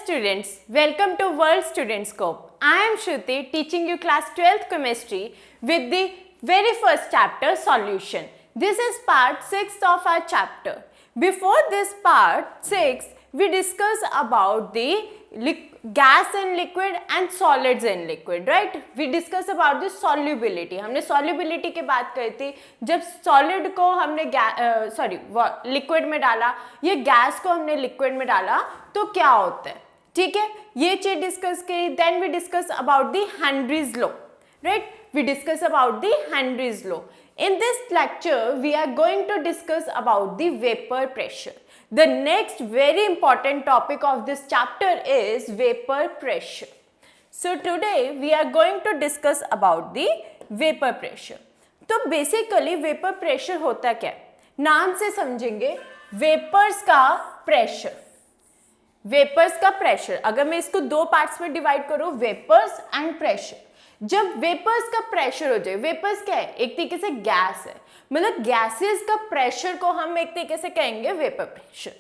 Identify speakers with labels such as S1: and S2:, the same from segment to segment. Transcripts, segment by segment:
S1: students, welcome to World Student Scope. I am Shruti teaching you class 12th chemistry with the very first chapter solution. This is part 6 of our chapter. Before this part 6, we discuss about the gas in liquid and solids in liquid, right? We discuss about the solubility. हमने solubility की बात करी थी जब solid को हमने liquid में डाला, ये gas को हमने liquid में डाला तो क्या होता है, ठीक है? ये चीज डिस्कस की. Then we discuss about the Henry's law, right? We discuss about the Henry's law. In this lecture, we are going to discuss about the vapor pressure. The next very important topic of this chapter is vapor pressure. So today we are going to discuss about the vapor pressure. तो basically vapor pressure होता क्या है? नाम से समझेंगे vapors का pressure. Vapors का pressure, अगर मैं इसको दो पार्ट्स में डिवाइड करूँ, vapors and pressure. जब वेपर्स का प्रेशर हो जाए, वेपर्स क्या है? एक तरीके से गैस है, मतलब गैसेस का प्रेशर को हम एक तरीके से कहेंगे वेपर प्रेशर.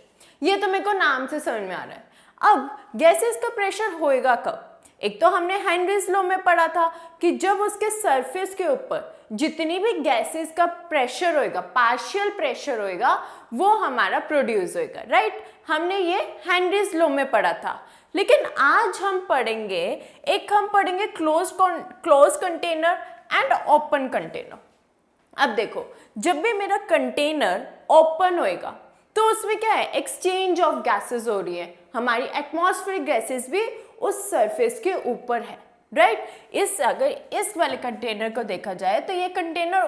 S1: ये तो मेरे को नाम से समझ में आ रहा है. अब गैसेस का प्रेशर होएगा कब? एक तो हमने हेनरीज लॉ में पढ़ा था कि जब उसके सरफेस के ऊपर जितनी भी गैसेस का प्रेशर होएगा, पार्शियल प्रेशर होएगा, वो हमारा प्रोड्यूस होएगा, राइट? हमने ये हेनरीज लॉ में पढ़ा था. लेकिन आज हम पढ़ेंगे close container and open container. अब देखो, जब भी मेरा कंटेनर ओपन होएगा तो उसमें क्या है? एक्सचेंज ऑफ गैसेस हो रही है. हमारी एटमॉस्फेरिक गैसेस भी उस सरफेस के ऊपर है, राइट? अगर इस वाले कंटेनर को देखा जाए तो ये कंटेनर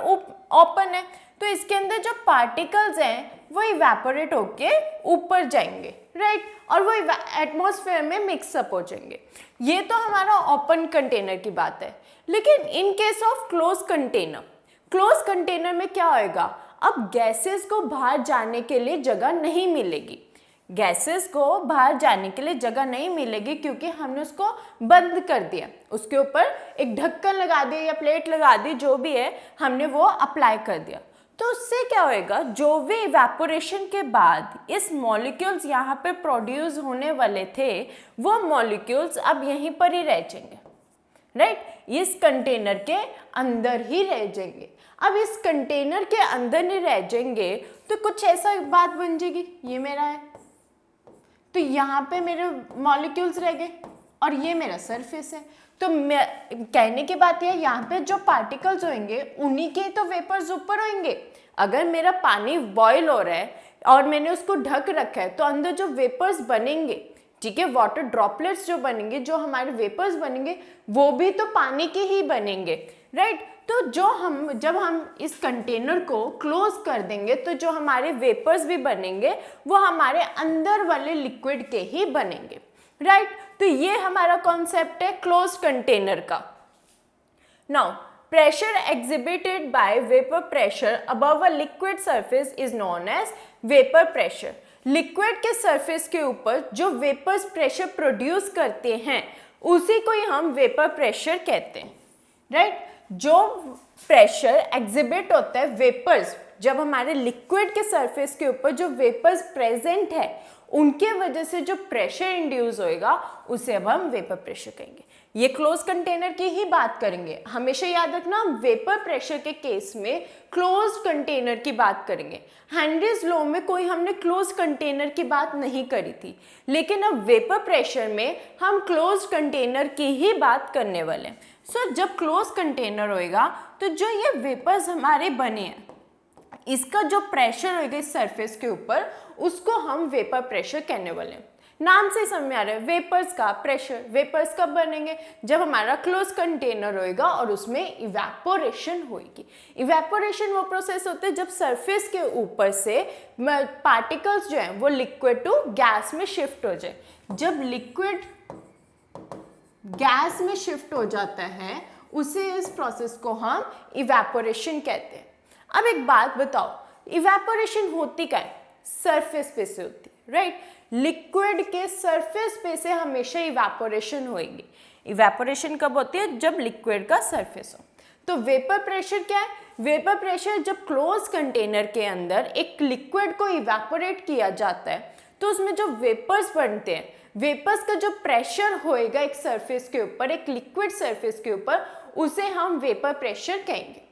S1: ओपन है, तो इसके अंदर जो पार्टिकल्स हैं वो इवेपोरेट होके ऊपर जाएंगे, राइट? और वो एटमॉस्फेयर में मिक्सअप हो जाएंगे. ये तो हमारा ओपन कंटेनर की बात है. लेकिन in case of close container में क्या होएगा? अब गैसेस को बाहर जाने के लिए जगह नहीं मिलेगी. गैसेस को बाहर जाने के लिए जगह नहीं मिलेगी क्योंकि हमने उसको बंद कर दिया. उसके ऊपर एक ढक्कन लगा दिया या प्लेट लगा दी, जो भी है हमने वो अप्लाई कर दिया. तो उससे क्या होएगा? जो भी इवेपोरेशन के बाद इस मॉलिक्यूल्स यहाँ पे प्रोड्यूस होने वाले थे, वो मॉलिक्यूल्स अब यहीं पर ही रह जाएंगे, राइट? इस कंटेनर के अंदर ही रह जाएंगे. अब इस कंटेनर के अंदर नहीं रह जाएंगे तो कुछ ऐसा बात बन जाएगी, ये मेरा है तो यहाँ पे मेरे मॉलिक्यूल्स रह गए और ये मेरा सरफेस है. तो कहने की बात यह, यहाँ पे जो पार्टिकल्स होंगे उन्हीं के तो वेपर्स ऊपर होंगे. अगर मेरा पानी बॉईल हो रहा है और मैंने उसको ढक रखा है तो अंदर जो वेपर्स बनेंगे, ठीक है, वाटर ड्रॉपलेट्स जो बनेंगे, जो हमारे वेपर्स बनेंगे, वो भी तो पानी के ही बनेंगे, राइट? तो जब हम इस कंटेनर को क्लोज कर देंगे तो जो हमारे वेपर्स भी बनेंगे वो हमारे अंदर वाले लिक्विड के ही बनेंगे, राइट? तो ये हमारा कॉन्सेप्ट है क्लोज कंटेनर का. Now pressure exhibited by vapor pressure above a liquid surface is known as vapor pressure. Liquid के सरफेस के ऊपर जो वेपर्स प्रेशर प्रोड्यूस करते हैं उसी को ही हम वेपर प्रेशर कहते हैं, राइट? जो प्रेशर एग्जिबिट होता है वेपर्स, जब हमारे लिक्विड के सरफेस के ऊपर जो वेपर्स प्रेजेंट है उनके वजह से जो प्रेशर इंड्यूस होएगा उसे अब हम वेपर प्रेशर कहेंगे. ये क्लोज कंटेनर की ही बात करेंगे. हमेशा याद रखना, वेपर प्रेशर के केस में क्लोज कंटेनर की बात करेंगे. हेनरीज लॉ में कोई हमने क्लोज कंटेनर की बात नहीं करी थी, लेकिन अब वेपर प्रेशर में हम क्लोज कंटेनर की ही बात करने वाले हैं. सो जब क्लोज कंटेनर होएगा तो जो ये वेपर्स हमारे बने हैं, इसका जो प्रेशर होएगा इस सरफेस के ऊपर, उसको हम वेपर प्रेशर कहने वाले हैं. नाम से समझ में आ रहा है, वेपर्स का प्रेशर. वेपर्स कब बनेंगे? जब हमारा क्लोज कंटेनर होएगा और उसमें इवेपोरेशन होएगी. इवेपोरेशन वो प्रोसेस होता है जब सरफेस के ऊपर से पार्टिकल्स जो हैं वो लिक्विड टू गैस में शिफ्ट हो जाए. जब लिक्विड गैस में शिफ्ट हो जाता है उसे, इस प्रोसेस को हम इवेपोरेशन कहते हैं. अब एक बात बताओ, इवेपोरेशन होती क्या है? सरफेस पे से होती है, राइट? लिक्विड के सरफेस पे से हमेशा इवेपोरेशन होगी. इवेपोरेशन कब होती है? जब लिक्विड का सरफेस हो. तो वेपर प्रेशर क्या है? वेपर प्रेशर जब क्लोज कंटेनर के अंदर एक लिक्विड को इवेपोरेट किया जाता है तो उसमें जो वेपर्स बनते हैं, वेपर्स का जो प्रेशर होएगा एक सरफेस के ऊपर, एक लिक्विड सरफेस के ऊपर, उसे हम वेपर प्रेशर कहेंगे.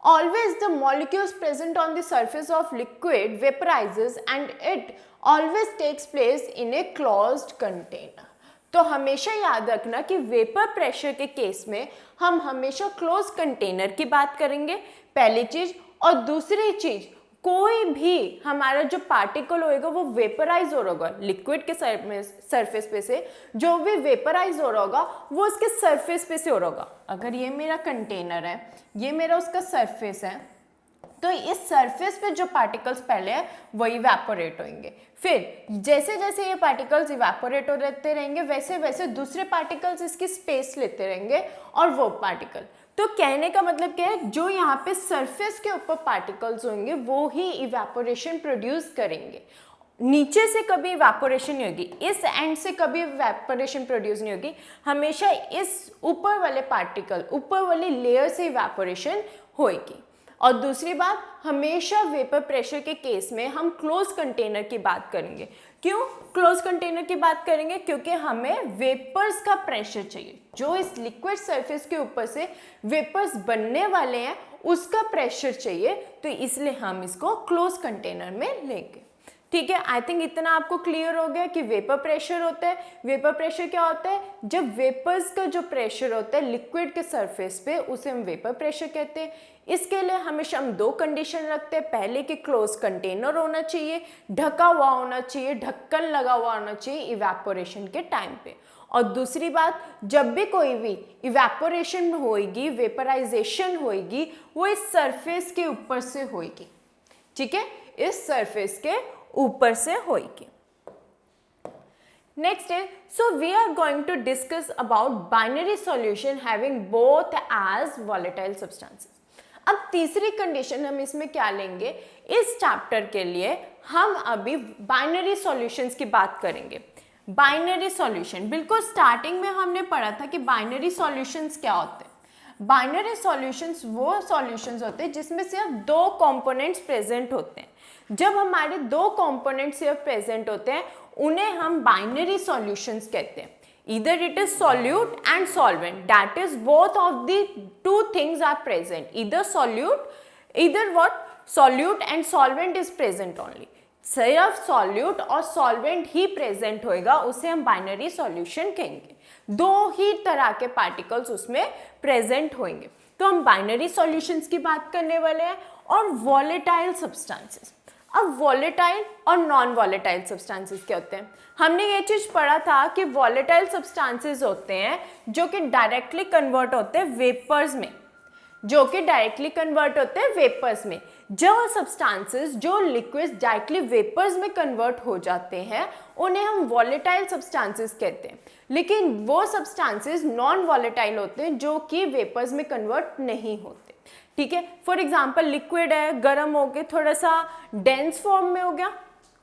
S1: Always the molecules present on the surface of liquid vaporizes and it always takes place in a closed container. तो हमेशा याद रखना कि वेपर प्रेशर के केस में हम हमेशा क्लोज कंटेनर की बात करेंगे, पहली चीज. और दूसरी चीज, कोई भी हमारा जो पार्टिकल होएगा वो वेपराइज हो रहा होगा लिक्विड के सरफेस पे से, जो भी वेपराइज हो रहा होगा वो उसके सरफेस पे से हो रहा होगा. अगर ये मेरा कंटेनर है, ये मेरा उसका सरफेस है, तो इस सरफेस पे जो पार्टिकल्स पहले हैं वो इवेपोरेट होंगे. फिर जैसे जैसे ये पार्टिकल्स इवेपोरेट होते रहेंगे वैसे वैसे दूसरे पार्टिकल्स इसकी स्पेस लेते रहेंगे और वो पार्टिकल. तो कहने का मतलब क्या है, जो यहाँ पे सरफेस के ऊपर पार्टिकल्स होंगे वो ही इवेपोरेशन प्रोड्यूस करेंगे. नीचे से कभी इवेपोरेशन नहीं होगी, इस एंड से कभी इवेपोरेशन प्रोड्यूस नहीं होगी, हमेशा इस ऊपर वाले पार्टिकल, ऊपर वाली लेयर से इवेपोरेशन होगी. और दूसरी बात, हमेशा वेपर प्रेशर के केस में हम क्लोज कंटेनर की बात करेंगे. क्यों क्लोज कंटेनर की बात करेंगे? क्योंकि हमें वेपर्स का प्रेशर चाहिए, जो इस लिक्विड सरफेस के ऊपर से वेपर्स बनने वाले हैं उसका प्रेशर चाहिए, तो इसलिए हम इसको क्लोज कंटेनर में लेंगे. ठीक है, आई थिंक इतना आपको क्लियर हो गया कि वेपर प्रेशर होता है. वेपर प्रेशर क्या होता है? जब वेपर्स का जो प्रेशर होता है लिक्विड के सरफेस पे, उसे हम वेपर प्रेशर कहते हैं. इसके लिए हमेशा हम दो कंडीशन रखते हैं. पहले कि क्लोज कंटेनर होना चाहिए, ढका हुआ होना चाहिए, ढक्कन लगा हुआ होना चाहिए इवेपोरेशन के टाइम पे. और दूसरी बात, जब भी कोई भी इवेपोरेशन होएगी, वेपराइजेशन होएगी, वो इस सरफेस के ऊपर से होएगी. ठीक है, इस सरफेस के ऊपर से होएगी. Next is, so we are going to discuss about binary solution having both as volatile substances. अब तीसरी कंडीशन हम इसमें क्या लेंगे, इस चैप्टर के लिए हम अभी बाइनरी सॉल्यूशंस की बात करेंगे. बाइनरी सॉल्यूशन, बिल्कुल स्टार्टिंग में हमने पढ़ा था कि बाइनरी सॉल्यूशंस क्या होते हैं. बाइनरी सॉल्यूशंस वो सॉल्यूशंस होते हैं जिसमें सिर्फ दो कंपोनेंट्स प्रेजेंट होते हैं. जब हमारे दो कंपोनेंट्स सिर्फ प्रेजेंट होते हैं उन्हें हम बाइनरी सॉल्यूशंस कहते हैं. Either it is solute and solvent, that is both of the two things are present. Either what? Solute and solvent is present only. सिर्फ solute और solvent ही present होएगा, उसे हम बाइनरी सॉल्यूशन कहेंगे. दो ही तरह के पार्टिकल्स उसमें प्रेजेंट होंगे. तो हम बाइनरी सॉल्यूशंस की बात करने वाले हैं. और वॉलेटाइल सब्सटेंसेस. अब वॉलेटाइल और नॉन वॉलेटाइल सब्सटेंसेस क्या होते हैं? हमने ये चीज पढ़ा था कि वॉलेटाइल सब्सटेंसेस होते हैं जो कि डायरेक्टली कन्वर्ट होते हैं वेपर्स में, जो सब्सटेंसेस जो लिक्विड्स डायरेक्टली वेपर्स में कन्वर्ट हो जाते हैं उन्हें हम वॉलेटाइल सब्सटेंसेस कहते हैं. लेकिन वो सब्सटेंसेस नॉन वॉलेटाइल होते हैं जो कि वेपर्स में कन्वर्ट नहीं होते. ठीक है, फॉर एग्जाम्पल लिक्विड है, गर्म हो के थोड़ा सा डेंस फॉर्म में हो गया,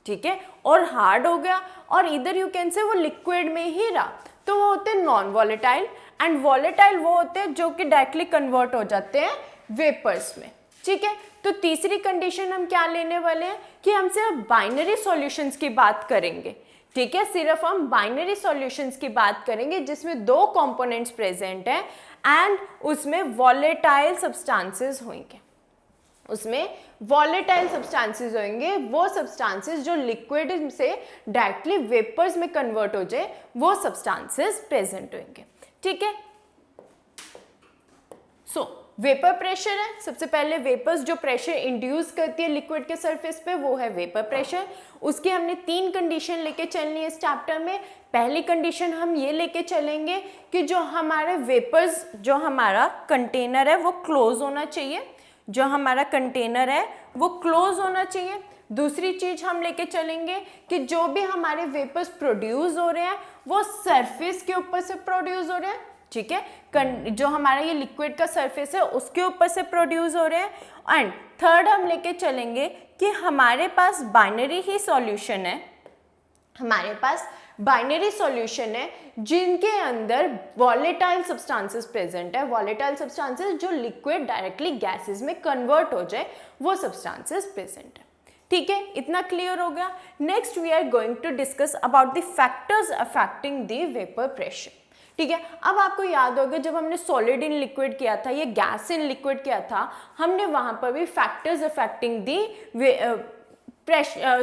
S1: ठीक है, और हार्ड हो गया, और इधर यू कैन से वो लिक्विड में ही रहा, तो वो होते हैं नॉन वॉलेटाइल. एंड वॉलेटाइल वो होते हैं जो कि डायरेक्टली कन्वर्ट हो जाते हैं वेपर्स में. ठीक है, तो तीसरी कंडीशन हम क्या लेने वाले हैं कि हम सिर्फ बाइनरी सॉल्यूशंस की बात करेंगे. ठीक है, सिर्फ हम बाइनरी सॉल्यूशंस की बात करेंगे जिसमें दो कंपोनेंट्स प्रेजेंट हैं एंड उसमें वॉलेटाइल सब्सटेंसेस होंगे. वो सब्सटेंसेस जो लिक्विड से डायरेक्टली वेपर्स में कन्वर्ट हो जाए, वो सब्सटेंसेस प्रेजेंट होंगे. ठीक है, सो वेपर प्रेशर है. सबसे पहले वेपर्स जो प्रेशर इंड्यूस करती है लिक्विड के सरफेस पे, वो है वेपर प्रेशर. उसकी हमने तीन कंडीशन लेके चलनी है इस चैप्टर में. पहली कंडीशन हम ये लेके चलेंगे कि जो हमारे वेपर्स, जो हमारा कंटेनर है वो क्लोज होना चाहिए. दूसरी चीज हम लेके चलेंगे कि जो भी हमारे वेपर्स प्रोड्यूस हो रहे हैं वो सरफेस के ऊपर से प्रोड्यूस हो रहे हैं. ठीक है, जो हमारा ये लिक्विड का सरफेस है उसके ऊपर से प्रोड्यूस हो रहे हैं. एंड थर्ड हम लेके चलेंगे कि हमारे पास बाइनरी सॉल्यूशन है जिनके अंदर वॉलेटाइल सब्सटेंसेस प्रेजेंट है. वॉलेटाइल सब्सटेंसेस जो लिक्विड डायरेक्टली गैसेस में कन्वर्ट हो जाए, वो सब्सटेंसेस प्रेजेंट है. ठीक है, इतना क्लियर हो गया। Next we are going to discuss about the factors affecting the vapour pressure. ठीक है, अब आपको याद होगा जब हमने सॉलिड इन लिक्विड किया था, ये गैस इन लिक्विड किया था, हमने वहां पर भी फैक्टर्स अफेक्टिंग द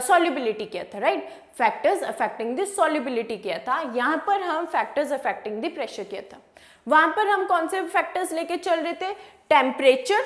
S1: सॉल्युबिलिटी किया था, right. Factors affecting the solubility किया था, यहाँ पर हम फैक्टर्स अफेक्टिंग द प्रेशर किया था। वहां पर हम कौन से फैक्टर्स लेके चल रहे थे? Temperature,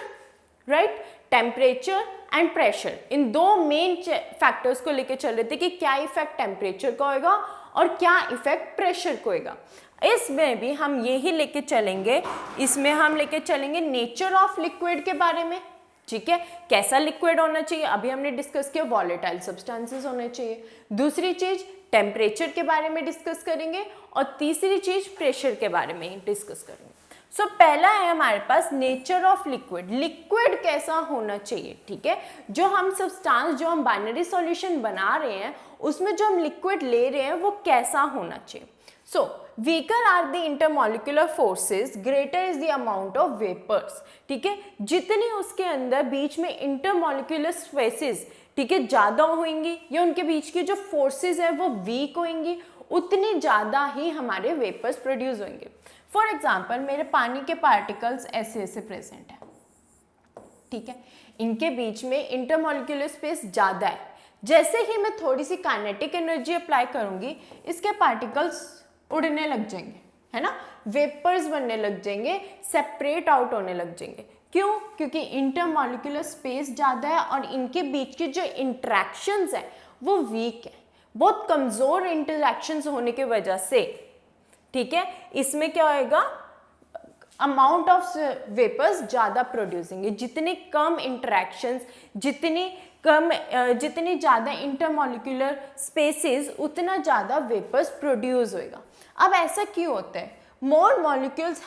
S1: right, temperature and pressure, इन दो मेन फैक्टर्स को लेके चल रहे थे कि क्या इफेक्ट टेम्परेचर का होगा और क्या इफेक्ट प्रेशर को होगा। इसमें भी हम यही लेके चलेंगे, इसमें हम लेके चलेंगे नेचर ऑफ लिक्विड के बारे में, ठीक है, कैसा लिक्विड होना चाहिए, अभी हमने डिस्कस किया वॉलेटाइल सब्सटेंसेस होने चाहिए। दूसरी चीज टेम्परेचर के बारे में डिस्कस करेंगे और तीसरी चीज प्रेशर के बारे में डिस्कस करेंगे। सो पहला है हमारे पास नेचर ऑफ लिक्विड, लिक्विड कैसा होना चाहिए, ठीक है। जो हम सब्सटेंस, जो हम बाइनरी सॉल्यूशन बना रहे हैं, उसमें जो हम लिक्विड ले रहे हैं वो कैसा होना चाहिए। सो weaker are the intermolecular forces, greater is the amount of vapors, ठीक है। जितनी उसके अंदर बीच में इंटरमोलिकुलर स्पेसेस, ठीक है, ज़्यादा होंगी या उनके बीच की जो फोर्सेस है वो वीक होंगी, उतनी ज़्यादा ही हमारे वेपर्स प्रोड्यूस होंगे। फॉर एग्जाम्पल मेरे पानी के पार्टिकल्स ऐसे ऐसे प्रेजेंट है, ठीक है, इनके बीच में इंटरमोलिकुलर स्पेस ज़्यादा है। जैसे ही मैं थोड़ी सी काइनेटिक एनर्जी अप्लाई करूँगी, इसके पार्टिकल्स उड़ने लग जाएंगे, है ना, वेपर्स बनने लग जाएंगे, सेपरेट आउट होने लग जाएंगे। क्यों? क्योंकि इंटरमॉलिक्यूलर स्पेस ज़्यादा है और इनके बीच के जो इंटरेक्शंस है वो वीक है, बहुत कमज़ोर इंटरेक्शंस होने की वजह से, ठीक है, इसमें क्या होएगा, अमाउंट ऑफ वेपर्स ज़्यादा प्रोड्यूस होंगे। जितने कम इंटरेक्शंस, जितनी ज़्यादा इंटरमॉलिक्यूलर स्पेसेस, उतना ज़्यादा वेपर्स प्रोड्यूस होएगा। अब ऐसा क्यों होता है? More molecules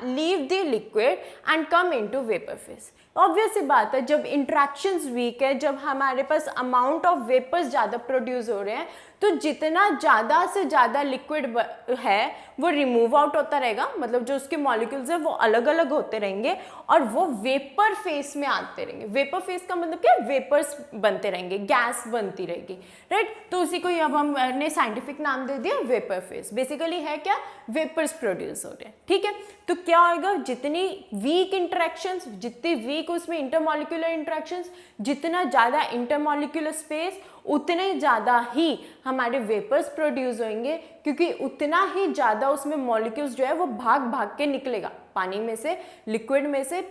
S1: leave the liquid and come into vapour phase. Obvious सी बात है, जब इंट्रैक्शंस वीक है, जब हमारे पास अमाउंट ऑफ वेपर्स ज़्यादा प्रोड्यूस हो रहे हैं, तो जितना ज़्यादा से ज़्यादा लिक्विड है वो रिमूव आउट होता रहेगा, मतलब जो उसके मॉलिक्यूल्स है वो अलग अलग होते रहेंगे और वो वेपर फेस में आते रहेंगे। वेपर फेस का मतलब क्या? वेपर्स बनते रहेंगे, गैस बनती रहेगी, राइट। तो उसी को अब हमने साइंटिफिक नाम दे दिया वेपर फेस। बेसिकली है क्या? वेपर्स प्रोड्यूस हो रहे हैं, ठीक है। तो क्या होगा, जितनी वीक इंटरेक्शंस, जितनी वीक उसमें इंटरमॉलिक्यूलर इंटरेक्शंस, जितना ज़्यादा इंटरमॉलिक्यूलर स्पेस, उतने ज़्यादा ही हमारे वेपर्स प्रोड्यूस होंगे, क्योंकि उतना ही ज़्यादा उसमें मॉलिक्यूल्स जो है वो भाग भाग के निकलेगा, पानी में से, लिक्विड में से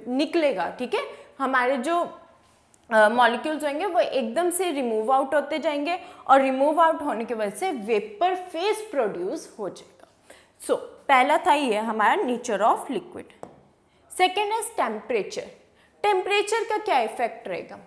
S1: निकलेगा, ठीक है। हमारे जो मॉलिक्यूल्स होंगे वो एकदम से रिमूव आउट होते जाएंगे और रिमूव आउट होने की वजह से वेपर फेस प्रोड्यूस हो जाएगा। सो पहला था ये हमारा nature of liquid. Second is temperature. Temperature का क्या इफेक्ट रहेगा?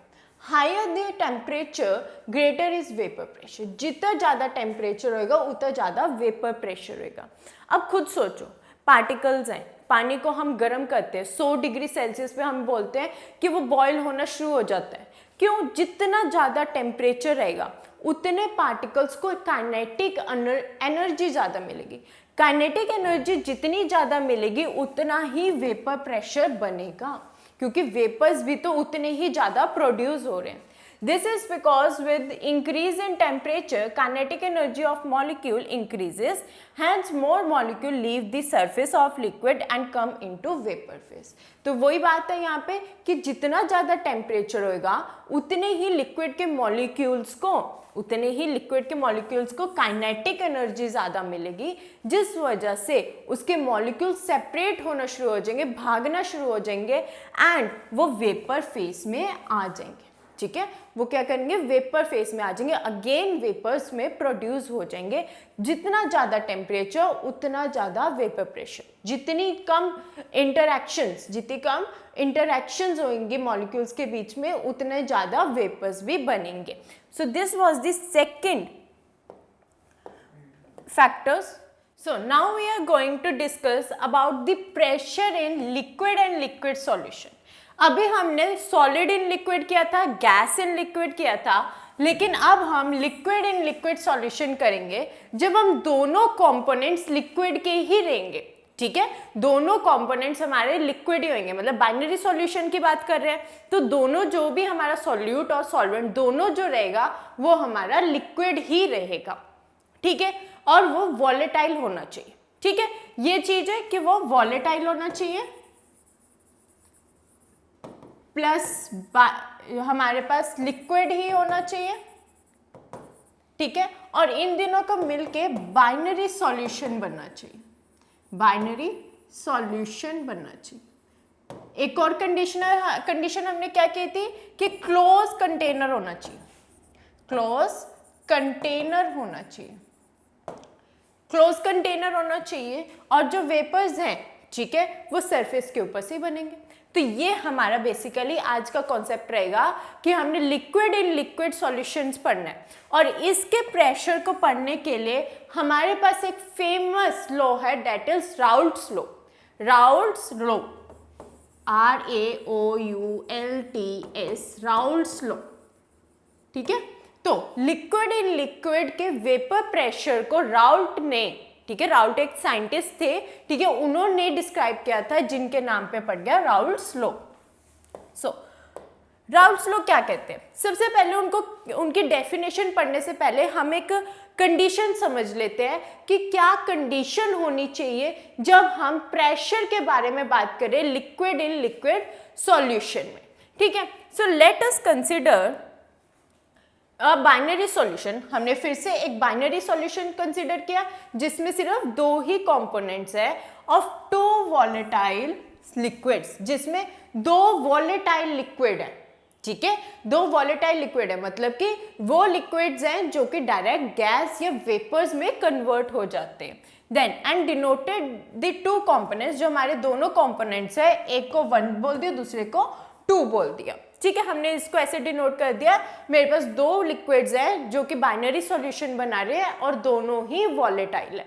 S1: Higher the temperature greater is vapour pressure. जितना ज़्यादा टेम्परेचर होगा उतना ज़्यादा वेपर प्रेशर होगा। अब खुद सोचो, पार्टिकल्स हैं, पानी को हम गर्म करते हैं 100 डिग्री सेल्सियस पे, हम बोलते हैं कि वो बॉयल होना शुरू हो जाता है। क्यों? जितना ज़्यादा टेम्परेचर रहेगा उतने पार्टिकल्स को काइनेटिक एनर्जी ज़्यादा मिलेगी। काइनेटिक एनर्जी जितनी ज़्यादा मिलेगी उतना ही वेपर प्रेशर बनेगा, क्योंकि वेपर्स भी तो उतने ही ज़्यादा प्रोड्यूस हो रहे हैं। This is because with increase in temperature, kinetic energy of molecule increases, hence more molecule leave the surface of liquid and come into vapor phase. तो वही बात है यहाँ पे कि जितना ज़्यादा टेम्परेचर होगा उतने ही लिक्विड के मॉलिक्यूल्स को काइनेटिक एनर्जी ज़्यादा मिलेगी, जिस वजह से उसके मॉलिक्यूल्स सेपरेट होना शुरू हो जाएंगे, भागना शुरू हो जाएंगे एंड वो वेपर फेस में आ जाएंगे, ठीक है। वो क्या करेंगे? वेपर फेस में आ जाएंगे, अगेन वेपर्स में प्रोड्यूस हो जाएंगे। जितना ज़्यादा टेम्परेचर उतना ज़्यादा वेपर प्रेशर। जितनी कम इंटरैक्शंस होंगी मॉलिक्यूल्स के बीच में, उतने ज़्यादा वेपर्स भी बनेंगे। So this was the second factors. So now we are going to discuss about the pressure in liquid and liquid solution. अभी हमने सॉलिड इन लिक्विड किया था, गैस इन लिक्विड किया था, लेकिन अब हम लिक्विड इन लिक्विड सॉल्यूशन करेंगे जब हम दोनों कंपोनेंट्स लिक्विड के ही लेंगे। ठीक है, दोनों कंपोनेंट्स हमारे लिक्विड ही होंगे, मतलब बाइनरी सॉल्यूशन की बात कर रहे हैं तो दोनों जो भी हमारा सॉल्यूट और सॉल्वेंट दोनों जो रहेगा वो हमारा लिक्विड ही रहेगा, ठीक है, और वो वॉलेटाइल होना चाहिए, ठीक है, ये चीज है कि वो वॉलेटाइल होना चाहिए, प्लस हमारे पास लिक्विड ही होना चाहिए, ठीक है, और इन दिनों को मिलके बाइनरी सॉल्यूशन बनना चाहिए, बाइनरी सॉल्यूशन बनना चाहिए। एक और कंडीशन हमने क्या की थी कि क्लोज कंटेनर होना चाहिए, क्लोज कंटेनर होना चाहिए, क्लोज कंटेनर होना चाहिए, और जो वेपर्स हैं, ठीक है, वो सरफेस के ऊपर से बनेंगे। तो ये हमारा बेसिकली आज का कॉन्सेप्ट रहेगा कि हमने लिक्विड इन लिक्विड सॉल्यूशंस पढ़ना है, और इसके प्रेशर को पढ़ने के लिए हमारे पास एक फेमस लॉ है, that is Raoult's law, Raoult's law, RAOULTS, Raoult's law, ठीक है। तो लिक्विड इन लिक्विड के वेपर प्रेशर को राउल्ट ने, ठीक है, राउल्ट एक साइंटिस्ट थे, ठीक है, उन्होंने डिस्क्राइब किया था जिनके नाम पे पड़ गया राउल्ट्स लॉ। सो राउल्ट्स लॉ क्या कहते हैं? सबसे पहले उनकी डेफिनेशन पढ़ने से पहले हम एक कंडीशन समझ लेते हैं कि क्या कंडीशन होनी चाहिए जब हम प्रेशर के बारे में बात करें लिक्विड इन लिक्विड सॉल्यूशन में, ठीक है। So let us consider binary solution. हमने फिर से एक बाइनरी सॉल्यूशन कंसीडर किया जिसमें सिर्फ दो ही कंपोनेंट्स है ऑफ टू वॉलेटाइल लिक्विड्स, जिसमें दो वॉलेटाइल लिक्विड है, ठीक है, दो वॉलेटाइल लिक्विड है, मतलब कि वो लिक्विड्स हैं जो कि डायरेक्ट गैस या वेपर्स में कन्वर्ट हो जाते हैं। Then and denoted the two components, जो हमारे दोनों कंपोनेंट्स है, एक को 1 बोल दिया, दूसरे को 2 बोल दिया, ठीक है। हमने इसको ऐसे डिनोट कर दिया, मेरे पास दो लिक्विड्स हैं जो कि बाइनरी सॉल्यूशन बना रहे हैं और दोनों ही वॉलेटाइल है,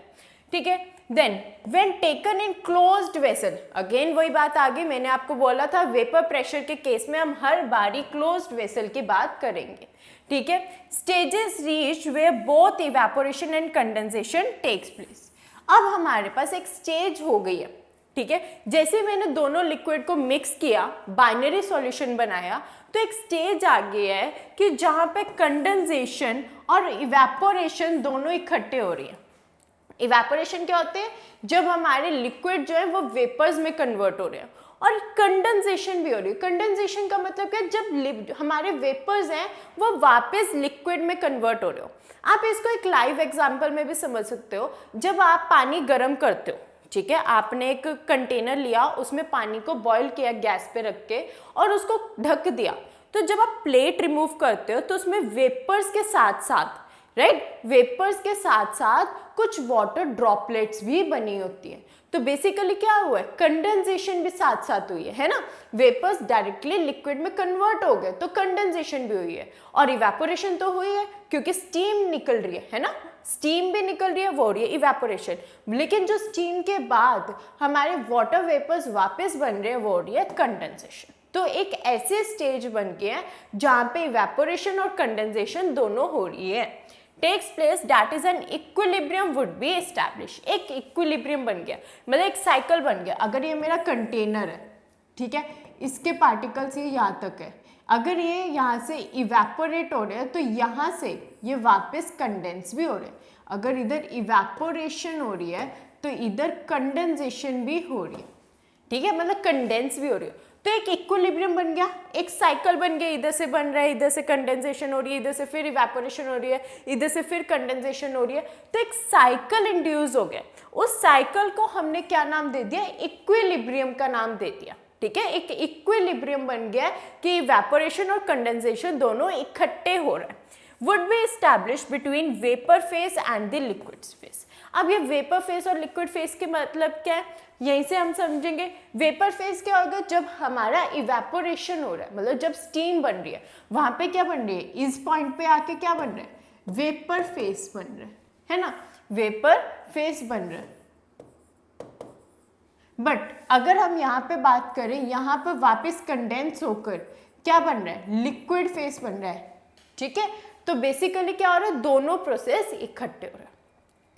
S1: ठीक है। Then when taken in closed vessel, again वही बात आ गई, मैंने आपको बोला था वेपर प्रेशर के केस में हम हर बारी क्लोज्ड वेसल की बात करेंगे, ठीक है। Stages reach where both evaporation and condensation takes place. अब हमारे पास एक स्टेज हो गई है, ठीक है, जैसे मैंने दोनों लिक्विड को मिक्स किया, बाइनरी सॉल्यूशन बनाया, तो एक स्टेज आ गया है कि जहां पे कंडेंसेशन और इवेपोरेशन दोनों इकट्ठे हो रही है। इवेपोरेशन क्या होते हैं? जब हमारे लिक्विड जो है वो वेपर्स में कन्वर्ट हो रहे हैं, और कंडेंसेशन भी हो रही है। कंडेंसेशन का मतलब क्या? जब हमारे वेपर्स हैं वो वापस लिक्विड में कन्वर्ट हो रहे हो। आप इसको एक लाइव एग्जांपल में भी समझ सकते हो। जब आप पानी गर्म करते हो, ठीक है, आपने एक कंटेनर लिया, उसमें पानी को बॉईल किया गैस पे रख के और उसको ढक दिया, तो जब आप प्लेट रिमूव करते हो तो उसमें वेपर्स के साथ साथ, राइट, वेपर्स के साथ साथ कुछ वाटर ड्रॉपलेट्स भी बनी होती है। तो बेसिकली क्या हुआ है? कंडेंसेशन भी साथ साथ हुई है ना। वेपर्स डायरेक्टली लिक्विड में कन्वर्ट हो गए तो कंडेंसेशन भी हुई है, और इवेपोरेशन तो हुई है क्योंकि स्टीम निकल रही है ना, स्टीम भी निकल रही है, वो हो रही है इवेपोरेशन। लेकिन जो स्टीम के बाद हमारे वाटर वेपर्स वापस बन रहे हैं वो हो रही है कंडेंसेशन। तो एक ऐसे स्टेज बन गया है जहां पे इवेपोरेशन और कंडेंसेशन दोनों हो रही है, takes place, that is an equilibrium would be establish. एक इक्विलिब्रियम बन गया, मतलब एक साइकिल बन गया। अगर ये मेरा कंटेनर है, ठीक है, इसके पार्टिकल्स ये यहाँ तक है, अगर ये यहाँ से इवेपोरेट हो रहे हैं तो यहाँ से ये वापस कंडेंस भी हो रहे हैं। अगर इधर इवेपोरेशन हो रही है तो इधर कंडेंसेशन भी हो रही है, ठीक है, मतलब कंडेंस भी हो रही है। तो एक इक्विलिब्रियम बन गया, एक साइकिल बन गया, इधर से बन रहा है, इधर से कंडेंसेशन हो रही है, इधर से फिर इवेपोरेशन हो रही है, इधर से फिर कंडेंसेशन हो रही है, तो एक साइकिल इंड्यूस हो गया। उस साइकिल को हमने क्या नाम दे दिया? इक्विलिब्रियम का नाम दे दिया, ठीक है। एक इक्विलिब्रियम बन गया कि इवेपोरेशन और कंडेंसेशन दोनों इकट्ठे हो रहे हैं। Would be establish between vapour phase and the liquid phase. अब ये वेपर फेज और लिक्विड फेज के मतलब क्या है, यहीं से हम समझेंगे। वेपर फेज क्या होगा? जब हमारा इवेपोरेशन हो रहा है, मतलब जब स्टीम बन रही है, वहां पे क्या बन रही है? इस पॉइंट पे आके क्या बन रहा है? वेपर फेज बन रहा है ना, वेपर फेज बन रहा है। बट अगर हम यहाँ पे बात करें, यहाँ पे वापस कंडेंस होकर क्या बन रहा है? लिक्विड फेज बन रहा है, ठीक है। तो बेसिकली क्या हो रहा है? दोनों प्रोसेस इकट्ठे हो रहा है,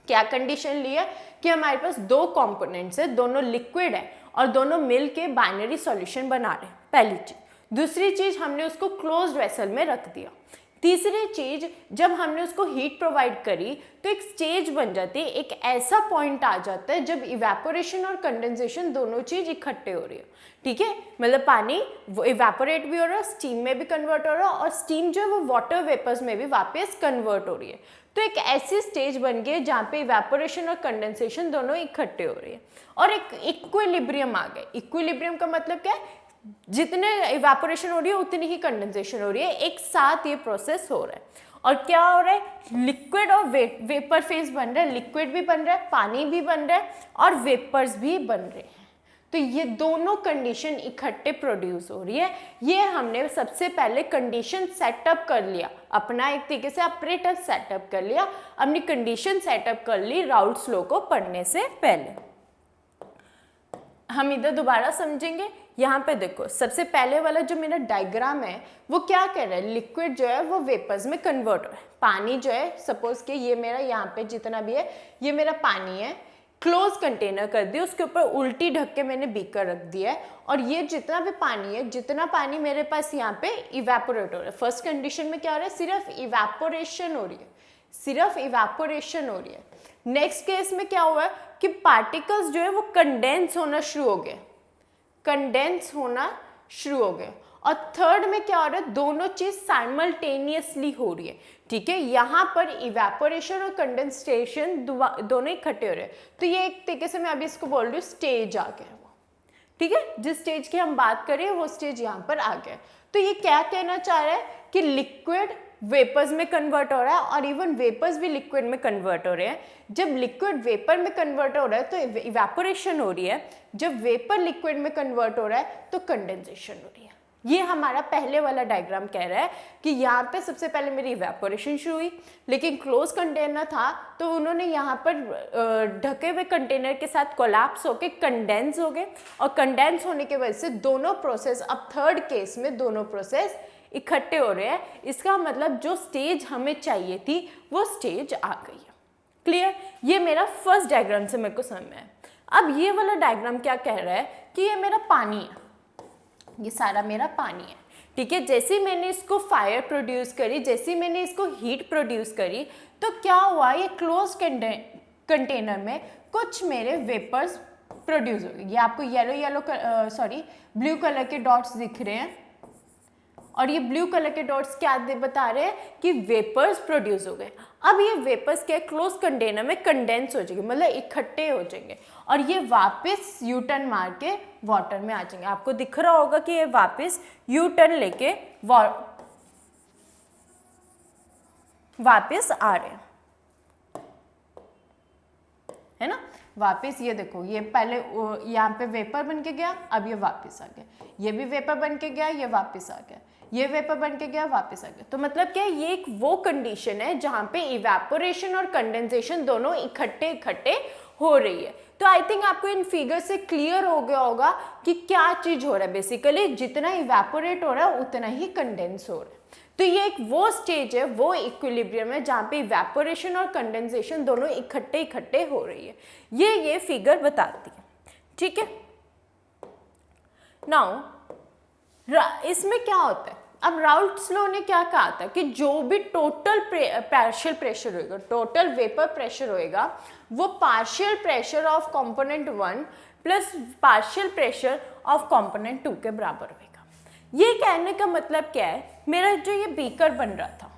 S1: क्या कंडीशन ली है कि हमारे पास दो कंपोनेंट्स है, दोनों लिक्विड है और दोनों मिल के बाइनरी सॉल्यूशन बना रहे हैं, पहली चीज। दूसरी चीज, हमने उसको क्लोज्ड वेसल में रख दिया। तीसरी चीज, जब हमने उसको हीट प्रोवाइड करी तो एक स्टेज बन जाती है, एक ऐसा पॉइंट आ जाता है जब इवेपोरेशन और कंडेंसेशन दोनों चीज इकट्ठे हो रही है, ठीक है। मतलब पानी वो इवेपोरेट भी हो रहा है, स्टीम में भी कन्वर्ट हो रहा है, और स्टीम जो है वो वाटर वेपर्स में भी वापस कन्वर्ट हो रही है। तो एक ऐसी स्टेज बन गई है जहाँ पे इवेपोरेशन और कंडेंसेशन दोनों इकट्ठे हो रही है और एक इक्विलिब्रियम आ गया। इक्विलिब्रियम का मतलब क्या है, जितने इवेपोरेशन हो रही है उतनी ही कंडेंसेशन हो रही है, एक साथ ये प्रोसेस हो रहा है। और क्या हो रहा है, लिक्विड और वेपर फेज बन रहा है, लिक्विड भी बन रहा है, पानी भी बन रहा है और वेपर्स भी बन रहे हैं। तो ये दोनों कंडीशन इकट्ठे प्रोड्यूस हो रही है। ये हमने सबसे पहले कंडीशन सेटअप कर लिया, अपना एक तरीके से ऑपरेटर सेटअप कर लिया, अपनी कंडीशन सेटअप कर ली राउल्ट्स लॉ को पढ़ने से पहले। हम इधर दोबारा समझेंगे। यहाँ पे देखो, सबसे पहले वाला जो मेरा डायग्राम है वो क्या कह रहा है, लिक्विड जो है वो वेपर्स में कन्वर्ट हो रहा है। पानी जो है, सपोज कि ये मेरा यहाँ पे जितना भी है ये मेरा पानी है, क्लोज कंटेनर कर दिया, उसके ऊपर उल्टी ढक के मैंने बीकर रख दिया है, और ये जितना भी पानी है, जितना पानी मेरे पास यहाँ पे इवेपोरेट हो रहा है। फर्स्ट कंडीशन में क्या हो रहा है, सिर्फ इवेपोरेशन हो रही है, सिर्फ इवेपोरेशन हो रही है। नेक्स्ट केस में क्या हुआ है कि पार्टिकल्स जो है वो कंडेंस होना शुरू हो गए, कंडेंस होना शुरू हो गए। और थर्ड में क्या हो रहा है, दोनों चीज साइमल्टेनियसली हो रही है, ठीक है। यहाँ पर इवेपोरेशन और कंडेंसेशन दोनों इकट्ठे हो रहे हैं। तो ये एक तरीके से मैं अभी इसको बोल रही हूँ स्टेज आ गया वो, ठीक है। जिस स्टेज की हम बात करें वो स्टेज यहाँ पर आ गया। तो ये क्या कहना चाह रहा है कि लिक्विड वेपर्स में कन्वर्ट हो रहा है और इवन वेपर्स भी लिक्विड में कन्वर्ट हो रहे हैं। जब लिक्विड वेपर में कन्वर्ट हो रहा है तो इवेपोरेशन हो रही है, जब वेपर लिक्विड में कन्वर्ट हो रहा है तो कंडेंसेशन हो रही है। ये हमारा पहले वाला डायग्राम कह रहा है कि यहाँ पे सबसे पहले मेरी इवेपोरेशन शुरू हुई, लेकिन क्लोज कंटेनर था तो उन्होंने यहाँ पर ढके हुए कंटेनर के साथ कोलैप्स होके कंडेंस हो गए, और कंडेंस होने की वजह से दोनों प्रोसेस, अब थर्ड केस में दोनों प्रोसेस इकट्ठे हो रहे हैं। इसका मतलब जो स्टेज हमें चाहिए थी वो स्टेज आ गई है। क्लियर? ये मेरा फर्स्ट डायग्राम से मेरे को समझ में है। अब ये वाला डायग्राम क्या कह रहा है कि ये मेरा पानी है, ये सारा मेरा पानी है, ठीक है। जैसे ही मैंने इसको फायर प्रोड्यूस करी, जैसे ही मैंने इसको हीट प्रोड्यूस करी, तो क्या हुआ, ये क्लोज कंटेनर में कुछ मेरे वेपर्स प्रोड्यूस हो गए। ये आपको ब्लू कलर के डॉट्स दिख रहे हैं, और ये ब्लू कलर के डॉट्स क्या बता रहे हैं कि वेपर्स प्रोड्यूस हो गए। अब ये वेपर्स के क्लोज कंटेनर में कंडेंस हो जाएंगे, मतलब इकट्ठे हो जाएंगे, और ये वापस यू टर्न मार के वाटर में आ जाएंगे। आपको दिख रहा होगा कि ये वापस यू टर्न लेके वापस आ रहे हैं, है ना। वापस ये देखो, ये पहले यहाँ पे वेपर बन के गया, अब ये वापस आ गया, ये भी वेपर बन के गया, ये वापस आ गया, ये वेपर बन के गया, वापस आ गया। तो मतलब क्या है, ये एक वो कंडीशन है जहाँ पे इवेपोरेशन और कंडेंसेशन दोनों इकट्ठे हो रही है। तो आई थिंक आपको इन फिगर से क्लियर हो गया होगा कि क्या चीज हो रहा है। बेसिकली जितना इवेपोरेट हो रहा है उतना ही कंडेंस हो रहा है। तो ये एक वो स्टेज है, वो इक्विलिब्रियम है जहाँ पे इवेपोरेशन और कंडेंसेशन दोनों इकट्ठे हो रही है। ये फिगर बताती है, ठीक है। नाउ इसमें क्या होता है, अब राउल्ट्स लॉ ने क्या कहा था कि जो भी टोटल पार्शियल प्रेशर होएगा, टोटल वेपर प्रेशर होएगा, वो partial pressure of component 1 plus partial pressure of component 2 के बराबर होएगा। ये कहने का मतलब क्या है, मेरा जो ये बीकर बन रहा था,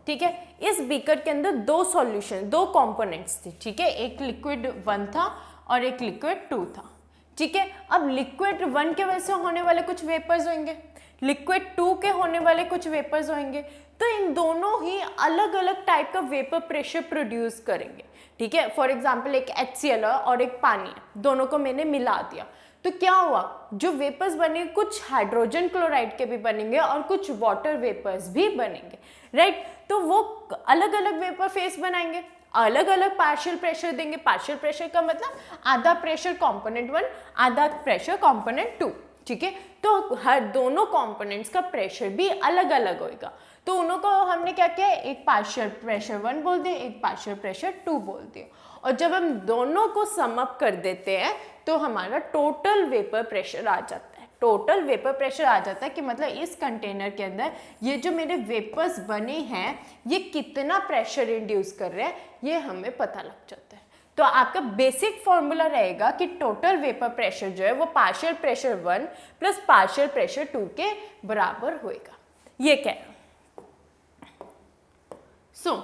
S1: ठीक है, इस बीकर के अंदर दो सॉल्यूशन, दो कंपोनेंट्स थे, ठीक है। एक लिक्विड 1 था और एक लिक्विड 2 था, ठीक है। अब लिक्विड 1 के वजह से होने वाले कुछ वेपर्स होंगे, लिक्विड 2 के होने वाले कुछ वेपर्स होंगे, तो इन दोनों ही अलग अलग टाइप का वेपर प्रेशर प्रोड्यूस करेंगे, ठीक है। फॉर एग्जांपल एक HCl और एक पानी, दोनों को मैंने मिला दिया, तो क्या हुआ, जो वेपर्स बने कुछ हाइड्रोजन क्लोराइड के भी बनेंगे और कुछ वाटर वेपर्स भी बनेंगे, राइट। तो वो अलग अलग वेपर फेस बनाएंगे, अलग अलग पार्शियल प्रेशर देंगे। पार्शियल प्रेशर का मतलब आधा प्रेशर कंपोनेंट 1, आधा प्रेशर कंपोनेंट 2, ठीक है। तो हर दोनों कंपोनेंट्स का प्रेशर भी अलग अलग होएगा। तो उन्हों को हमने क्या किया, एक पार्शियल प्रेशर 1 बोल दिया, एक पार्शियल प्रेशर 2 बोल दिया, और जब हम दोनों को सम अप कर देते हैं तो हमारा टोटल वेपर प्रेशर आ जाता है। टोटल वेपर प्रेशर आ जाता है कि मतलब इस कंटेनर के अंदर ये जो मेरे वेपर्स बने हैं ये कितना प्रेशर इंड्यूस कर रहे हैं, ये हमें पता लग जाता है। तो आपका बेसिक फॉर्मूला रहेगा कि टोटल वेपर प्रेशर जो है वो partial pressure 1 plus partial pressure 2 के बराबर होएगा। ये क्या है? सो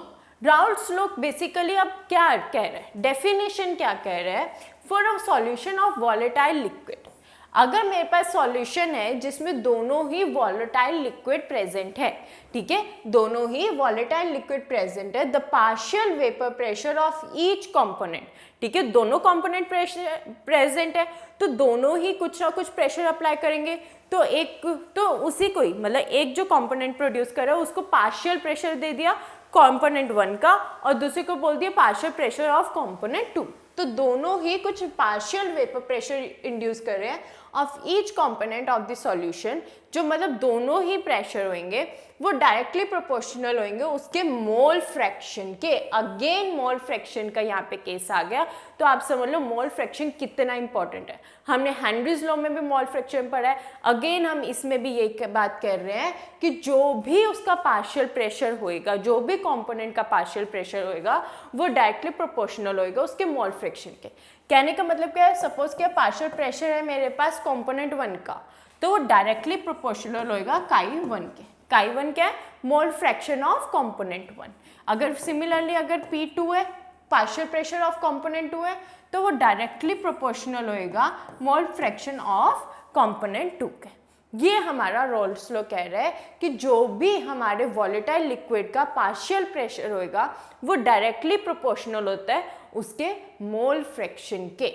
S1: राउल्ट्स लॉ बेसिकली अब क्या कह रहे हैं, डेफिनेशन क्या कह रहे हैं, for a solution of volatile liquid, अगर मेरे पास सॉल्यूशन है जिसमें दोनों ही वॉलेटाइल लिक्विड प्रेजेंट है, ठीक है, दोनों ही वॉलेटाइल लिक्विड प्रेजेंट है, the partial vapour pressure of each component, ठीक है, दोनों कंपोनेंट प्रेजेंट है तो दोनों ही कुछ ना कुछ प्रेशर अप्लाई करेंगे। तो एक तो उसी को ही मतलब एक जो कंपोनेंट प्रोड्यूस कर रहा है उसको पार्शियल प्रेशर दे दिया कंपोनेंट 1 का, और दूसरे को बोल दिया पार्शियल प्रेशर ऑफ कंपोनेंट 2। तो दोनों ही कुछ पार्शियल वेपर प्रेशर इंड्यूस कर रहे हैं of each component of the solution, जो मतलब दोनों ही प्रेशर होंगे वो डायरेक्टली प्रोपोर्शनल होंगे उसके मोल फ्रैक्शन के। अगेन मोल फ्रैक्शन का यहाँ पे केस आ गया, तो आप समझ लो मोल फ्रैक्शन कितना इंपॉर्टेंट है। हमने हेनरीज लॉ में भी मोल फ्रैक्शन पढ़ा है, अगेन हम इसमें भी यही बात कर रहे हैं कि जो भी उसका पार्शियल प्रेशर होएगा, जो भी कंपोनेंट का पार्शियल प्रेशर होएगा वो डायरेक्टली प्रोपोर्शनल होएगा उसके मोल फ्रैक्शन के। कहने का मतलब क्या है, सपोज क्या पार्शियल प्रेशर है मेरे पास कंपोनेंट 1 का, तो वो डायरेक्टली प्रोपोर्शनल होएगा काई 1 के। काई 1 क्या है, मोल फ्रैक्शन ऑफ कंपोनेंट 1। अगर सिमिलरली अगर P2 है, पार्शियल प्रेशर ऑफ कंपोनेंट 2 है, तो वो डायरेक्टली प्रोपोर्शनल होएगा मोल फ्रैक्शन ऑफ कंपोनेंट 2 के। ये हमारा राउल्ट्स लॉ कह रहा है कि जो भी हमारे वॉलेटाइल लिक्विड का पार्शियल प्रेशर होएगा वो डायरेक्टली प्रोपोर्शनल होता है उसके मोल फ्रैक्शन के,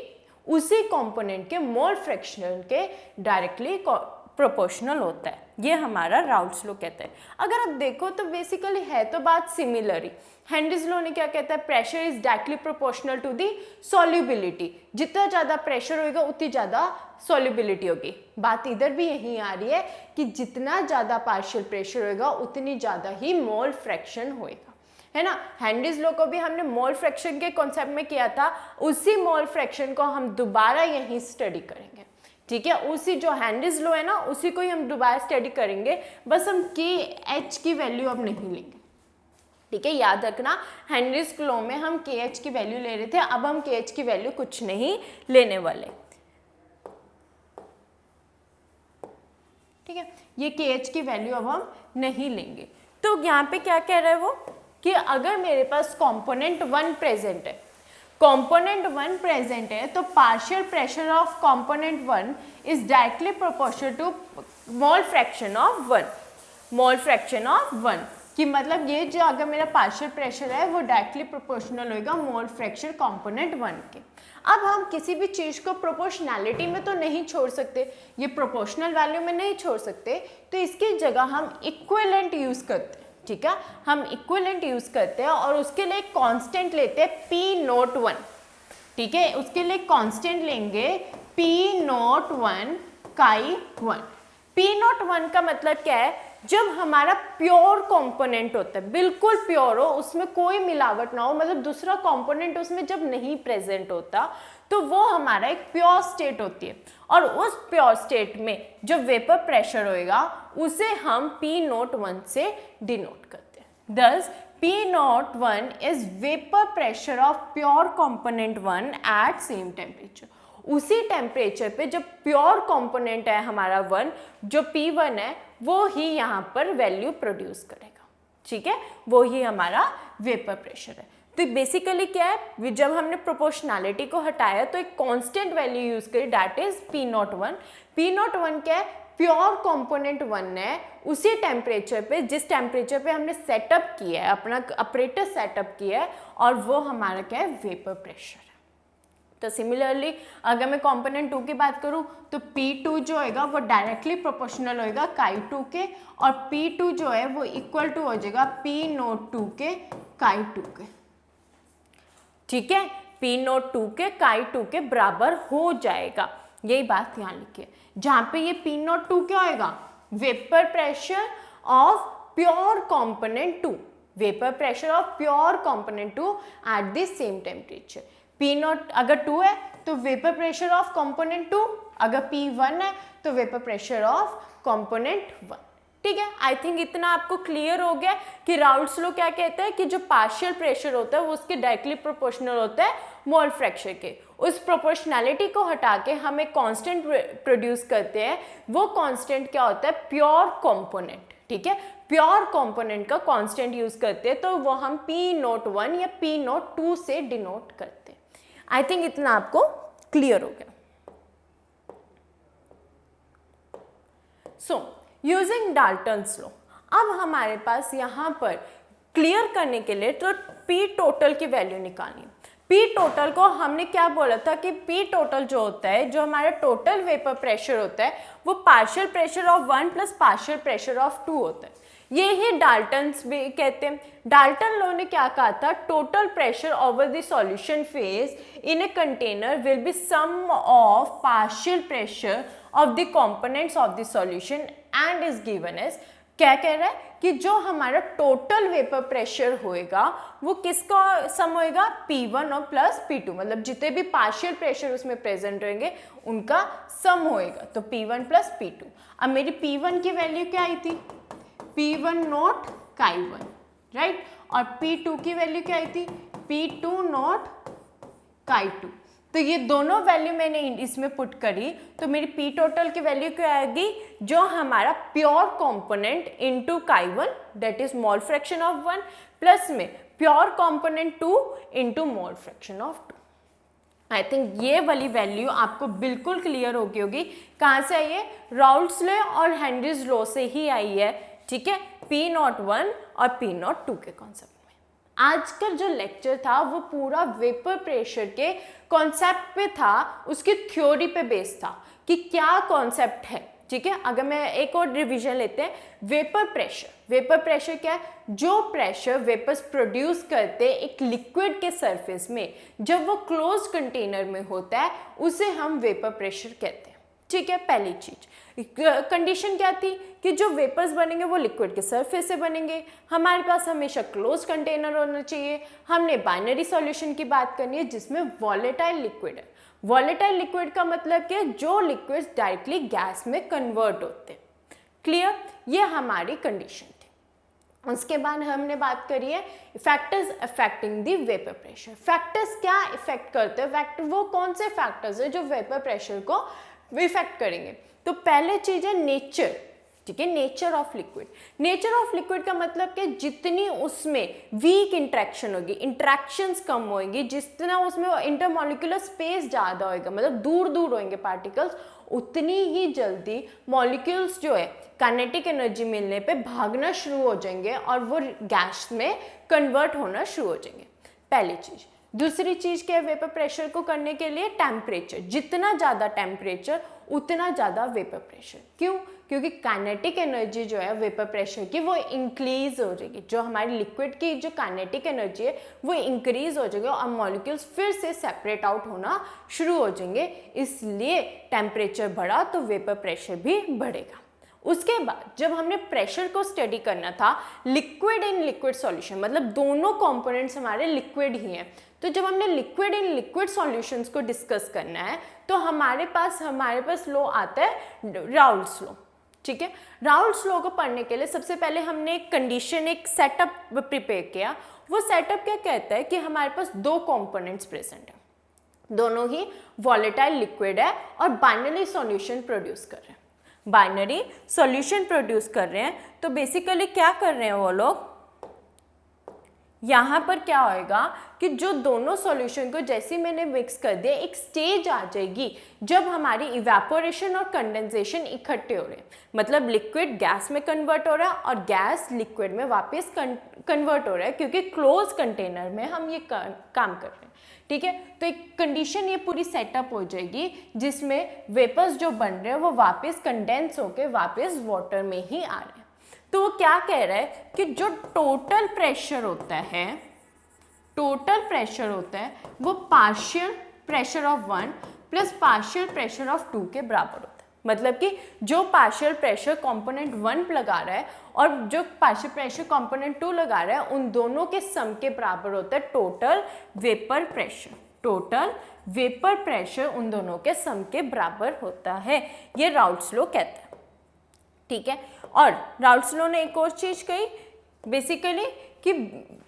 S1: उसी कंपोनेंट के मोल फ्रैक्शन के डायरेक्टली प्रोपोर्शनल होता है। ये हमारा राउल्ट्स लॉ कहता है। अगर आप देखो तो बेसिकली है तो बात सिमिलर ही। हेनरीज लॉ ने क्या कहता है, pressure is directly proportional to the solubility, जितना ज़्यादा प्रेशर होएगा उतनी ज़्यादा सॉल्युबिलिटी होगी। बात इधर भी यही आ रही है कि जितना ज़्यादा पार्शियल प्रेशर होएगा उतनी ज़्यादा ही मोल फ्रैक्शन होएगा, है ना। हेनरीज लॉ को भी हमने मोल फ्रैक्शन के कॉन्सेप्ट में किया था, उसी मोल फ्रैक्शन को हम दोबारा यहीं स्टडी करेंगे, ठीक है। उसी जो हेनरीज लॉ है ना उसी को ही हम दोबारा स्टडी करेंगे, बस हम KH की वैल्यू अब नहीं लेंगे, ठीक है। याद रखना हेनरीज लॉ में हम KH की वैल्यू ले रहे थे, अब हम KH की वैल्यू कुछ नहीं लेने वाले, ठीक है। ये KH की वैल्यू अब हम नहीं लेंगे। तो यहाँ पे क्या कह रहा है वो कि अगर मेरे पास कंपोनेंट 1 प्रेजेंट है, कंपोनेंट 1 प्रेजेंट है तो partial pressure of component 1 is directly proportional to mole fraction of 1, mole fraction of 1 कि मतलब ये जो अगर मेरा पार्शियल प्रेशर है वो डायरेक्टली प्रोपोर्शनल होएगा मोल फ्रैक्शन कंपोनेंट 1 के। अब हम किसी भी चीज़ को प्रोपोर्शनैलिटी में तो नहीं छोड़ सकते, ये प्रोपोर्शनल वैल्यू में नहीं छोड़ सकते, तो इसकी जगह हम इक्विवेलेंट यूज़ करते हैं, ठीक है। हम इक्विवेलेंट यूज़ करते हैं और उसके लिए कांस्टेंट लेते हैं P01, ठीक है। उसके लिए कांस्टेंट लेंगे P01 काई 1। P01 का मतलब क्या है, जब हमारा प्योर कंपोनेंट होता है, बिल्कुल प्योर हो, उसमें कोई मिलावट ना हो, मतलब दूसरा कंपोनेंट उसमें जब नहीं प्रेजेंट होता तो वो हमारा एक प्योर स्टेट होती है, और उस प्योर स्टेट में जो वेपर प्रेशर होएगा उसे हम P01 से डिनोट करते हैं। दस P01 is vapour pressure of pure component 1 at same temperature. उसी टेम्परेचर पे जब प्योर कंपोनेंट है हमारा 1, जो P1 है वो ही यहाँ पर वैल्यू प्रोड्यूस करेगा, ठीक है, वो ही हमारा वेपर प्रेशर है। तो बेसिकली क्या है, जब हमने प्रोपोर्शनैलिटी को हटाया तो एक कांस्टेंट वैल्यू यूज करी, दैट इज P01। P01 क्या है, प्योर कंपोनेंट 1 है, उसी टेम्परेचर पे जिस टेम्परेचर पे हमने सेटअप किया है, अपना अपरेटस सेटअप किया है, और वो हमारा क्या है, वेपर प्रेशर है। तो सिमिलरली अगर मैं कंपोनेंट 2 की बात करूं तो P2 जो होएगा वो डायरेक्टली प्रोपोर्शनल होएगा काई 2 के, और P2 जो है वो इक्वल टू हो जाएगा P02 के काई 2 के, ठीक है। P02 के काई 2 के बराबर हो जाएगा। यही बात यहाँ लिखिए, जहाँ पे ये P02 क्या होएगा, vapour pressure of pure component 2, vapour pressure of pure component 2 at the same temperature. P0 अगर 2 है तो वेपर प्रेशर ऑफ कॉम्पोनेंट 2, अगर P1 है तो वेपर प्रेशर ऑफ कॉम्पोनेंट 1। ठीक है, आई थिंक इतना आपको क्लियर हो गया कि राउल्ट्स लॉ क्या कहता है कि जो पार्शियल प्रेशर होता है वो उसके डायरेक्टली प्रोपोर्शनल होता है मोल फ्रैक्शन के। उस प्रोपोर्शनैलिटी को हटा के हम एक कांस्टेंट प्रोड्यूस करते हैं, वो कांस्टेंट क्या होता है, प्योर कंपोनेंट। ठीक है, प्योर कंपोनेंट का कांस्टेंट यूज करते हैं तो वो हम P01 या P02 से डिनोट करते हैं। आई थिंक इतना आपको क्लियर हो गया। सो यूजिंग डाल्टन्स लॉ, अब हमारे पास यहाँ पर क्लियर करने के लिए तो P टोटल की वैल्यू निकालनी। P टोटल को हमने क्या बोला था कि P टोटल जो होता है, जो हमारा टोटल वेपर प्रेशर होता है, वो partial pressure of 1 plus partial pressure of 2 होता है। ये ही डाल्टन्स भी कहते हैं। डाल्टन लॉ ने क्या कहा था, total pressure over the solution phase in a container will be sum of partial pressure of the components of the solution and is given as, क्या कह रहा है कि जो हमारा टोटल वेपर प्रेशर होएगा वो किसका सम होएगा, P1 और प्लस P2, मतलब जितने भी पार्शियल प्रेशर उसमें प्रेजेंट रहेंगे उनका सम होएगा, तो P1 प्लस P2। अब मेरी P1 की वैल्यू क्या आई थी, P1 नॉट Chi1, राइट, और P2 की वैल्यू क्या आई थी, P2 नॉट Chi2। तो ये दोनों वैल्यू मैंने इसमें पुट करी तो मेरी P टोटल की वैल्यू क्या आएगी, जो हमारा pure component into Chi1 that is mole fraction of 1 plus में pure component 2 into mole fraction of 2। I think ये वाली वैल्यू आपको बिल्कुल क्लियर हो गई होगी। कहाँ से आई है, राउल्ट्स लॉ और हेनरीज लॉ से ही आई है। ठीक है, P01 और P02 के कॉन्सेप्ट। आज का जो लेक्चर था वो पूरा वेपर प्रेशर के कॉन्सेप्ट पे था, उसकी थ्योरी पे बेस्ड था कि क्या कॉन्सेप्ट है। ठीक है, अगर मैं एक और रिवीजन लेते हैं, वेपर प्रेशर क्या है, जो प्रेशर वेपर्स प्रोड्यूस करते हैं एक लिक्विड के सरफेस में, जब वो क्लोज कंटेनर में होता है उसे हम वेपर प्रेशर कहते हैं। ठीक है, पहली चीज कंडीशन क्या थी कि जो वेपर्स बनेंगे वो लिक्विड के सरफेस से बनेंगे, हमारे पास हमेशा क्लोज कंटेनर होना चाहिए, हमने बाइनरी सॉल्यूशन की बात करनी है जिसमें वॉलेटाइल लिक्विड है। वॉलेटाइल लिक्विड का मतलब कि जो लिक्विड्स डायरेक्टली गैस में कन्वर्ट होते हैं। क्लियर, ये हमारी कंडीशन थी। उसके बाद हमने बात करी है factors affecting the vapour pressure. Factors क्या इफेक्ट करते हैं, फैक्टर वो कौन से फैक्टर्स है जो वेपर प्रेशर को इफेक्ट करेंगे। तो पहले चीज है नेचर। ठीक है, nature of liquid. Nature of liquid का मतलब कि जितनी उसमें वीक इंट्रैक्शन होगी, इंट्रैक्शंस कम होंगी, जितना उसमें इंटरमॉलिक्यूलर स्पेस ज़्यादा होएगा, मतलब दूर दूर होंगे पार्टिकल्स, उतनी ही जल्दी मॉलिक्यूल्स जो है काइनेटिक एनर्जी मिलने पे भागना शुरू हो जाएंगे और वो गैस में कन्वर्ट होना शुरू हो जाएंगे। पहली चीज। दूसरी चीज क्या है, वेपर प्रेशर को करने के लिए टेम्परेचर, जितना ज़्यादा टेम्परेचर उतना ज़्यादा वेपर प्रेशर। क्यों, क्योंकि काइनेटिक एनर्जी जो है वेपर प्रेशर की वो इंक्रीज हो जाएगी, जो हमारी लिक्विड की जो काइनेटिक एनर्जी है वो इंक्रीज हो जाएगी और मॉलिक्यूल्स फिर से सेपरेट आउट होना शुरू हो जाएंगे। इसलिए टेम्परेचर बढ़ा तो वेपर प्रेशर भी बढ़ेगा। उसके बाद जब हमने प्रेशर को स्टडी करना था लिक्विड इन लिक्विड सॉल्यूशन, मतलब दोनों कंपोनेंट्स हमारे लिक्विड ही हैं, तो जब हमने लिक्विड इन लिक्विड सॉल्यूशंस को डिस्कस करना है तो हमारे पास लॉ आता है राउल्ट्स लॉ। ठीक है, राउल्ट्स लॉ को पढ़ने के लिए सबसे पहले हमने एक कंडीशन, एक सेटअप प्रिपेयर किया। वो सेटअप क्या कहता है कि हमारे पास दो कंपोनेंट्स प्रेजेंट है, दोनों ही वॉलेटाइल लिक्विड है और बाइनरी सॉल्यूशन प्रोड्यूस कर रहे हैं। बाइनरी सॉल्यूशन प्रोड्यूस कर रहे हैं तो बेसिकली क्या कर रहे हैं वो लोग, यहाँ पर क्या होएगा कि जो दोनों सॉल्यूशन को जैसे मैंने मिक्स कर दिया, एक स्टेज आ जाएगी जब हमारी इवेपोरेशन और कंडेंसेशन इकट्ठे हो रहे हैं, मतलब लिक्विड गैस में कन्वर्ट हो रहा है और गैस लिक्विड में वापस कन्वर्ट हो रहा है, क्योंकि क्लोज कंटेनर में हम ये काम कर रहे हैं। ठीक है, तो एक कंडीशन ये पूरी सेटअप हो जाएगी जिसमें वेपर्स जो बन रहे हैं वो वापस कंडेंस होकर वापस वाटर में ही आ रहे हैं। तो वो क्या कह रहा है कि जो टोटल प्रेशर होता है वो partial pressure of 1 plus partial pressure of 2 के बराबर होता है। मतलब कि जो पार्शियल प्रेशर कंपोनेंट 1 लगा रहा है और जो पार्शियल प्रेशर कंपोनेंट 2 लगा रहा है, उन दोनों के सम के बराबर होता है total vapour pressure. Total vapour pressure उन दोनों के सम के बराबर होता है, ये राउल्ट्स लॉ कहता है। ठीक है, और राउल्ट्स लॉ ने एक और चीज कही बेसिकली कि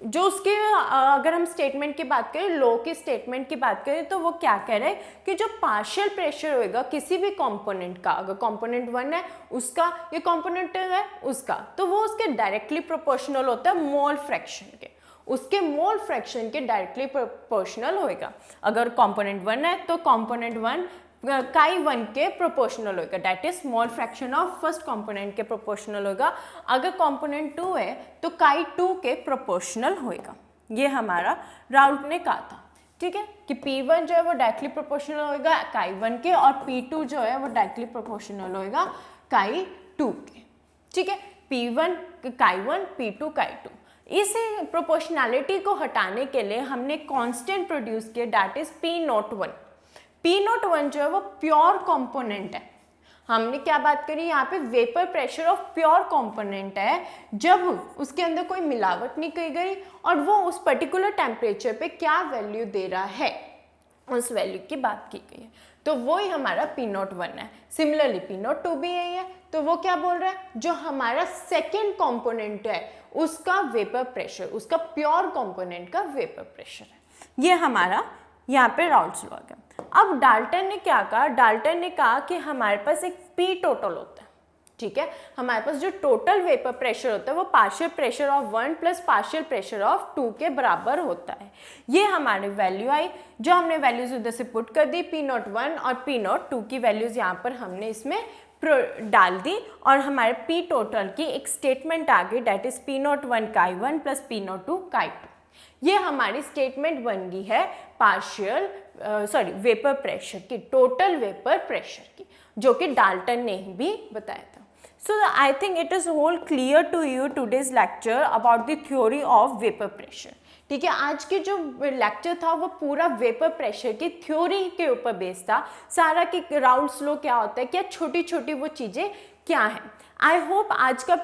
S1: जो उसके अगर हम स्टेटमेंट की बात करें, लॉ की स्टेटमेंट की बात करें, तो वो क्या कह रहे हैं कि जो पार्शियल प्रेशर होएगा किसी भी कंपोनेंट का, अगर कंपोनेंट 1 है उसका, ये कंपोनेंट 2 है उसका, तो वो उसके डायरेक्टली प्रोपोर्शनल होता है मोल फ्रैक्शन के, उसके मोल फ्रैक्शन के डायरेक्टली प्रोपोर्शनल होएगा। अगर कंपोनेंट 1 है तो कंपोनेंट 1 काई 1 के प्रोपोर्शनल होगा, that is small fraction of first component के प्रोपोर्शनल होगा। अगर कंपोनेंट 2 है तो काई 2 के प्रोपोर्शनल होगा। ये हमारा राउल्ट ने कहा था। ठीक है, कि P1 जो है वो डायरेक्टली प्रोपोर्शनल होगा काई 1 के, और P2 जो है वो डायरेक्टली प्रोपोर्शनल होगा काई 2 के। ठीक है, P1 काई 1, P2 काई 2। इस प्रोपोर्शनैलिटी को हटाने के लिए हमने कांस्टेंट प्रोड्यूस किया, दैट इज P01। P01 जो है वो प्योर कंपोनेंट है। हमने क्या बात करी यहाँ पे, vapour pressure of pure component है, जब उसके अंदर कोई मिलावट नहीं की गई और वो उस पर्टिकुलर टेम्परेचर पे क्या वैल्यू दे रहा है, उस वैल्यू की बात की गई है, तो वो ही हमारा P01 है। सिमिलरली P02 भी यही है, तो वो क्या बोल रहा है, जो हमारा सेकेंड कंपोनेंट है उसका वेपर प्रेशर, उसका प्योर कंपोनेंट का वेपर प्रेशर है। ये हमारा यहाँ पे राउल्ट्स लॉ है। अब डाल्टन ने क्या कहा, डाल्टन ने कहा कि हमारे पास एक P टोटल होता है। ठीक है, हमारे पास जो टोटल वेपर प्रेशर होता है वो partial pressure of 1 plus partial pressure of 2 के बराबर होता है। ये हमारी वैल्यू आई, जो हमने वैल्यूज उधर से पुट कर दी, P01 और P02 की वैल्यूज यहाँ पर हमने इसमें डाल दी, और हमारे P टोटल की एक स्टेटमेंट आ गई, डेट इज P01 काई 1 प्लस P02 काई 2। ये हमारी स्टेटमेंट बन गई है पार्शियल वेपर प्रेशर की, टोटल वेपर प्रेशर की, जो कि डाल्टन ने भी बताया था। So I think it is whole clear to you today's lecture about the theory of vapour pressure. ठीक है, आज के जो लेक्चर था वो पूरा वेपर प्रेशर की थ्योरी के ऊपर बेस्ड था, सारा कि राउल्ट्स लॉ क्या होता है, क्या छोटी छोटी वो चीज़ें क्या हैं। आई होप आज का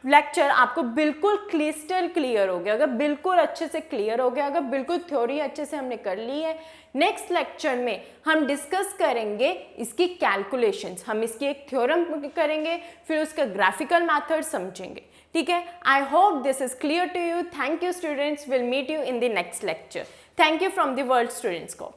S1: लेक्चर आपको बिल्कुल क्रिस्टल क्लियर हो गया, अगर बिल्कुल अच्छे से क्लियर हो गया, अगर बिल्कुल थ्योरी अच्छे से हमने कर ली है। नेक्स्ट लेक्चर में हम डिस्कस करेंगे इसकी कैलकुलेशंस, हम इसकी एक थ्योरम करेंगे, फिर उसका ग्राफिकल मेथड समझेंगे। ठीक है, I hope this is clear to you. Thank you students, will meet you in the next lecture. Thank you from the world students को।